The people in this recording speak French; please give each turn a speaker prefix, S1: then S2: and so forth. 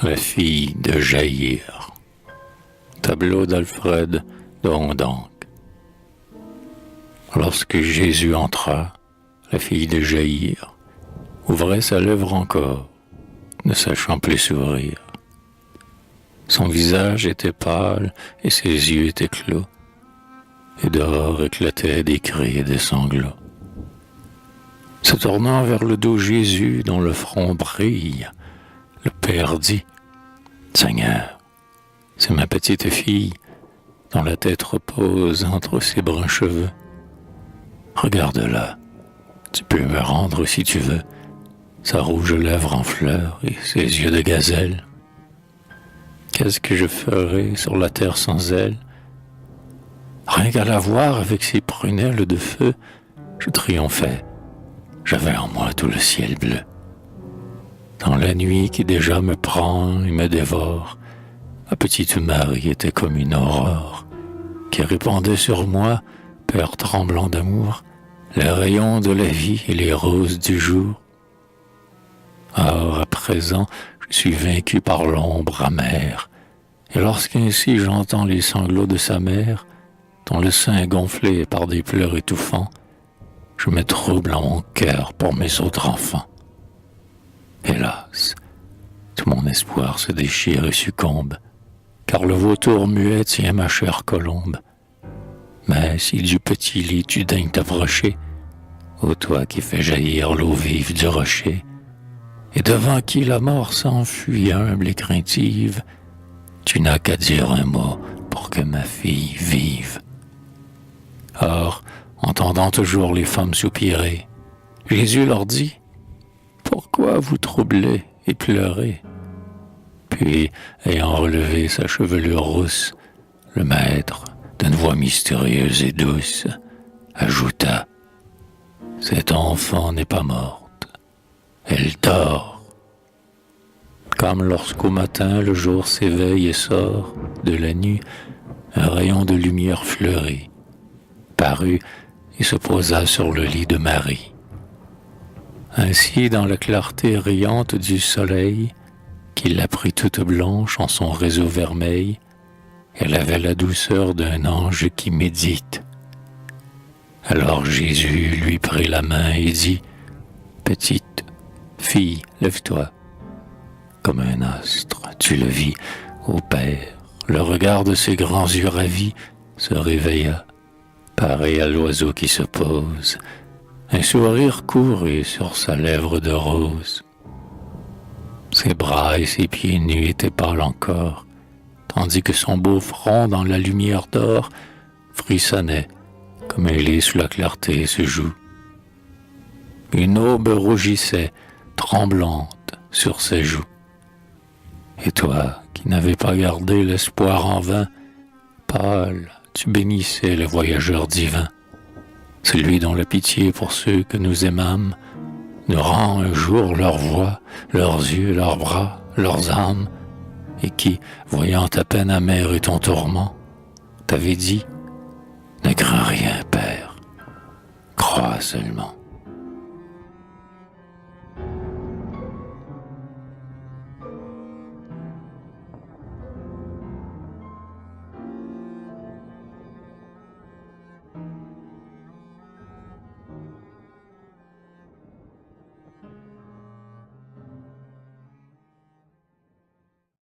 S1: La fille de Jaïr. Tableau d'Alfred Dondonc. Lorsque Jésus entra, la fille de Jaïr ouvrait sa lèvre encore, ne sachant plus s'ouvrir. Son visage était pâle et ses yeux étaient clos, et dehors éclataient des cris et des sanglots. Se tournant vers le dos Jésus dont le front brille, le Père dit « Seigneur, c'est ma petite fille dont la tête repose entre ses bruns cheveux. Regarde-la, tu peux me rendre si tu veux, sa rouge lèvre en fleurs et ses yeux de gazelle. Qu'est-ce que je ferais sur la terre sans elle? Rien qu'à la voir avec ses prunelles de feu, je triomphais. J'avais en moi tout le ciel bleu. Dans la nuit qui déjà me prend et me dévore, ma petite Marie était comme une aurore qui répandait sur moi, père tremblant d'amour, les rayons de la vie et les roses du jour. Or, à présent, je suis vaincu par l'ombre amère, et lorsqu'ainsi j'entends les sanglots de sa mère, dont le sein gonflé par des pleurs étouffants, je me trouble en mon cœur pour mes autres enfants. Hélas, tout mon espoir se déchire et succombe, car le vautour muet tient ma chère colombe. Mais si du petit lit tu daignes t'approcher, ô toi qui fais jaillir l'eau vive du rocher, et devant qui la mort s'enfuit humble et craintive, tu n'as qu'à dire un mot pour que ma fille vive. Or, entendant toujours les femmes soupirer, Jésus leur dit « Pourquoi vous troublez et pleurez ?» Puis, ayant relevé sa chevelure rousse, le maître, d'une voix mystérieuse et douce, ajouta « Cette enfant n'est pas morte, elle dort. » Comme lorsqu'au matin le jour s'éveille et sort de la nuit, un rayon de lumière fleurit, parut et se posa sur le lit de Marie. Ainsi, dans la clarté riante du soleil, qui la prit toute blanche en son réseau vermeil, elle avait la douceur d'un ange qui médite. Alors Jésus lui prit la main et dit « Petite fille, lève-toi. » Comme un astre, tu le vis, ô Père, le regard de ses grands yeux ravis se réveilla, pareil à l'oiseau qui se pose, un sourire courut sur sa lèvre de rose. Ses bras et ses pieds nus étaient pâles encore, tandis que son beau front dans la lumière d'or frissonnait comme un lys sous la clarté se joue. Une aube rougissait, tremblante, sur ses joues. Et toi, qui n'avais pas gardé l'espoir en vain, pâle, tu bénissais le voyageur divin, celui dont la pitié pour ceux que nous aimâmes nous rend un jour leur voix, leurs yeux, leurs bras, leurs âmes, et qui, voyant ta peine amère et ton tourment, t'avait dit « Ne crains rien, Père, crois seulement. »